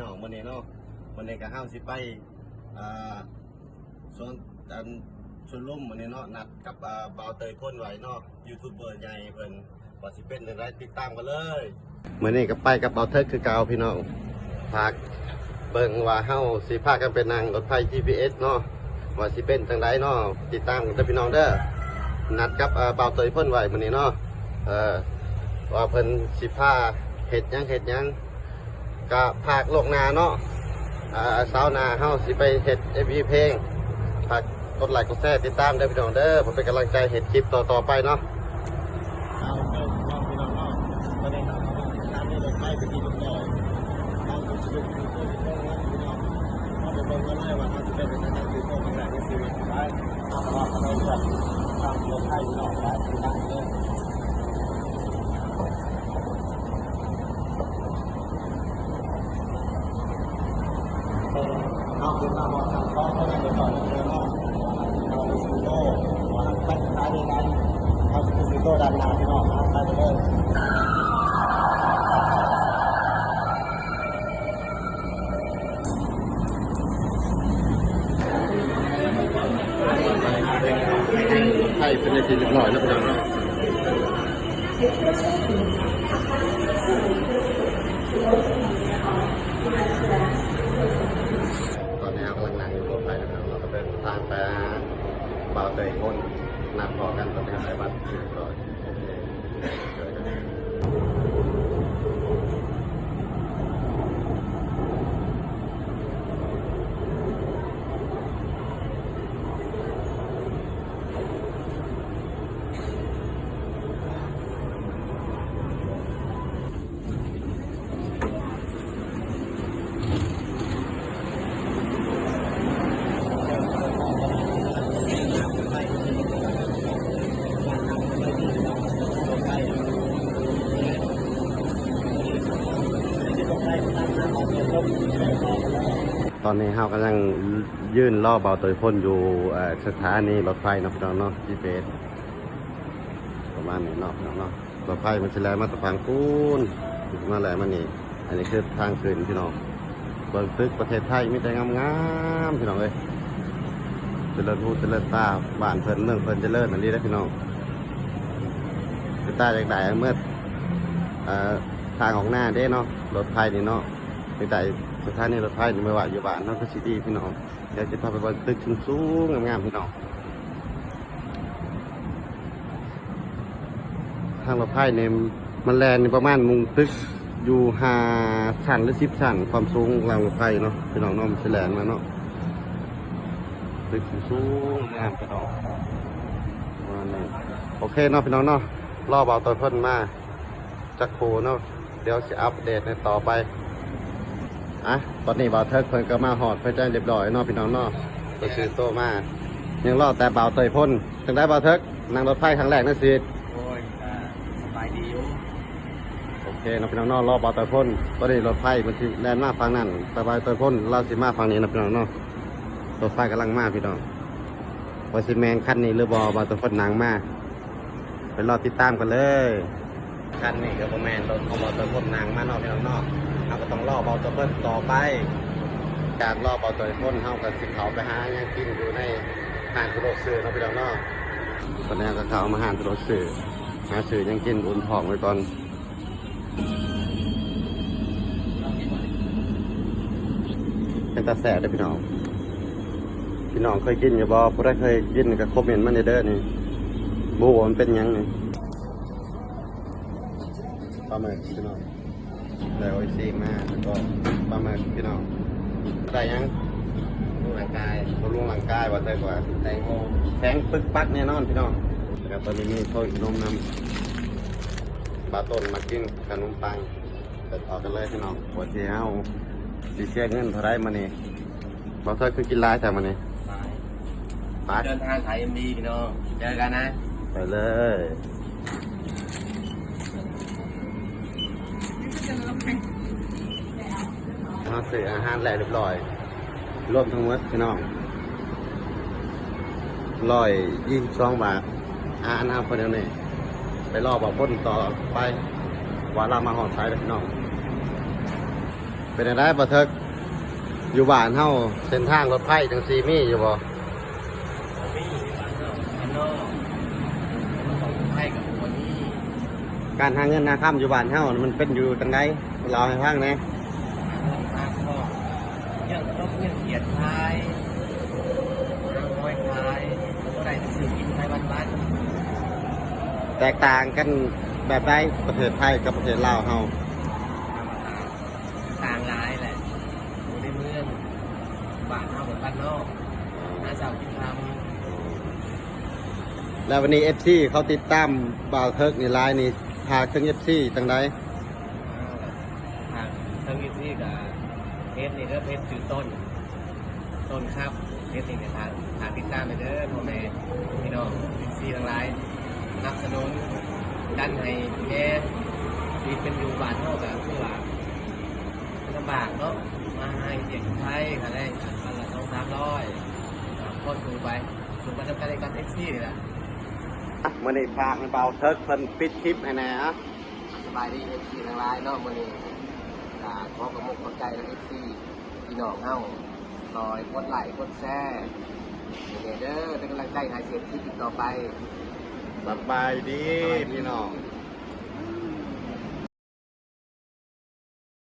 น้องวันนี้เนาะวันนี้ก็ห้าวสิไปส่วนชวนร่มวันนี้เนาะนัดกับบ่าวเตยพ่นไว้เนาะยูทูบเบอร์ใหญ่เพิ่นว่าสิเป็นอะไรติดตามกันเลยวันนี้ก็ไปกับบ่าวเตยคือเก่าพี่น้องพากเบิ่งว่าเฮาสิพากันเป็นนางรถไฟ GPS เนาะว่าสิเป็นจังไดเนาะติดตามกันเด้อพี่น้องเด้อนัดกับบ่าวเตยพ่นไว้วันนี้เนาะว่าเพิ่นสิพาเฮ็ดหยังก็ภาคโลกนาเนาะสาวนาเฮาสิไปเฮ็ด MV เพลงฝากกดไลค์กดแชร์ติดตามเด้อพี่น้องเด้อผมเป็นกำลังใจเฮ็ดคลิปต่อไปเนาะเอาเด้อพี่น้องเนาะตอนนี้ครับทางนี้รถไฟไปที่ลูกดอยเอาสิเป็นคนพี่น้องเอาไปเบิ่งกันเลยว่าเขาสิเป็นในทางคือโครงการในชีวิตไปเอาว่าเขาได้จัดทางรถไฟพี่น้องได้ติดตามเด้อเอาขึ้นมาบอกทางเขาได้ไปก่อนเลยเนาะเอาไปซื้อโต้ว่าไปขายด้วยกันเอาไปซื้อโต้ด้านหน้าพี่น้องเอาไปเลยให้เป็นนาทีเรียบร้อยแล้วพี่น้องตอนนี้เรากำลังนั่งอยู่รถไฟนะครับเราก็เดินทางไปบ่าวเตยพ่นนัดพอกันตอนนี้ไปบัตรก่อนโอเคเจอกันตอนนี้เรากำลังยื่นล่อเบาตัวพ่นอยู่สถานีรถไฟนะพี่น้องเนาะที่เฟสประมาณนี้เนาะพี่น้องเนาะรถไฟมันจะแล่มาตะพังคูนมาแล่มานี่อันนี้คือทางขึ้นพี่น้องเบิกตึกประเทศไทยมีแต่งามๆพี่น้องเลยเจริญหูเจริญตาบ้านเพิ่นเมืองเพิ่นเจริญอันนี้ได้พี่น้องคือตาจากไหนเมื่อทางออกหน้าได้เนาะรถไฟนี่เนาะจากไหนสถานีรถไฟนี่ไม่ว่าอยู่บ้านนอกก็สิดีพี่น้องเดี๋ยวจะพาไปบนตึกสูงๆงามๆพี่น้องทางรถไฟเนี่ยมันแลนประมาณมุงตึกอยู่5 ชั้นหรือ10 ชั้นความสูงรางรถไฟเนาะพี่น้องเนาะมันแลนมาเนาะตึกสูงงามพี่น้องโอเคเนาะพี่น้องเนาะรอเบาตัวเพิ่นมาจากโคเนาะเดี๋ยวจะอัปเดตในต่อไปตอนนี้บ่าวเทิกเพิ่นก็มาหอดเพื่อแจ้งเรียบร้อยเนาะพี่น้องเนาะไปซื้อโตมายังรอแต่บ่าวเตยพ่นถึงได้บ่าวเทิกนั่งรถไฟครั้งแรกนั่นสิโอ้ยสบายดีอยู่โอเคเนาะพี่น้องเนาะรอบ่าวเตยพ่นตอนนี้รถไฟมันสิแล่นมาฝั่งนั้นแต่บ่าวเตยพ่นเราสิมาฝั่งนี้นะพี่น้องเนาะรถไฟกำลังมาพี่น้องว่าสิแมนคันนี้หรือบ่าวเตยพ่นนางมาไปรอติดตามกันเลยคันนี้ก็บ่แมนรถของบ่าวเตยพ่นนางมาเนาะพี่น้องเนาะเราก็ต้องรอเบาตัวเพิ่นต่อไปจากรอเบาตัวเพิ่นเท่ากับสิเขาไปหายังกินอยู่ในห้างสะดวกซื้อเนาะพี่น้องเนาะตอนนี้ก็เขามาห้างสะดวกซื้อหาซื้อยังกินอุ่นท้องไว้ก่อนเป็นตาแสบเลยพี่น้องเคยกินอยู่บ่ผู้ใดเคยกินก็คอมเมนต์มาในเด้อนี่บูว่ามันเป็นยังไงปลาหมึกพี่น้องแล้วไอซีมาแล้วก็ปลาหมึกพี่น้องได้ยังรุ่งร่างกายว่าแต่กว่าแตงโมแข็งปึกปักแน่นอนพี่น้องแต่ตอนนี้มีโซ่นมน้ำปลาต้นมากินขนมปังเปิดออกกันเลยพี่น้องหัวเจ้าสีเสียเงินเท่าไรมาเนี่ยบอสคือกินร้ายแต่มาเนี่ยเดินทางถ่ายMVพี่น้องเจอกันนะไปเลยมาซื้ออาหารแหล่เรียบร้อยรวมทั้งหมดพี่น้อง122 บาทอันนั้นคนเดียวนี่ไปรอบอกพ้นต่อไปว่าเรามาหอดสายเลยพี่น้อง เป็นอะไรบ่เถิกอยู่บ้านเฮาเส้นทางรถไฟจังซีมีอยู่บ่ มีบ้านนอกบ้านนอกของไทยกับคนนี้ การหาเงินหาค่ำอยู่บ้านเฮามันเป็นอยู่จังไดเล่าให้ฟังแหน่ ทางก็ยังต้องยังเกียรติไทยทางน้อยไทยก็ได้สื่อกินไทยบ้าน แตกต่างกันแบบใดประเทศไทยกับประเทศลาวเฮา ๆต่างหลายแหละอยู่ในเมืองบ้านเฮาเหมือนบ้านนอกหาเสาวกินทำ แล้ววันนี้ FC เขาติดตามบ่าวเถิกนี่หลายนี่พากถึง FC จังได ทางทั้งยี่ที่กับเพชรนี่เด้อเพชรจืดต้นครับเพชรนี่เนี่ยทางติดตามไปเด้อพ่อแม่พี่น้องพี่ทั้งหลายสนับสนุนดันให้แม่ที่เป็นอยู่บ้านเท่ากับคือว่าลำบากเนาะมาให้เด็กไทยค่ะได้วันละ200-300ก็สูงไปทำการในการแท็กซี่นี่แหละ มื้อนี้พากบ่าวเถิกเพิ่นปิดคลิปให้แหน่ สบายดีเอฟซีทั้งหลายเนาะมื้อนี้ขอกระมุกขอบใจเอฟซีพี่น้องเฮาซอยกดไลค์กดแชร์เด้อเป็นกำลังใจให้เสียงที่ติดต่อไป สบายดีพี่น้อง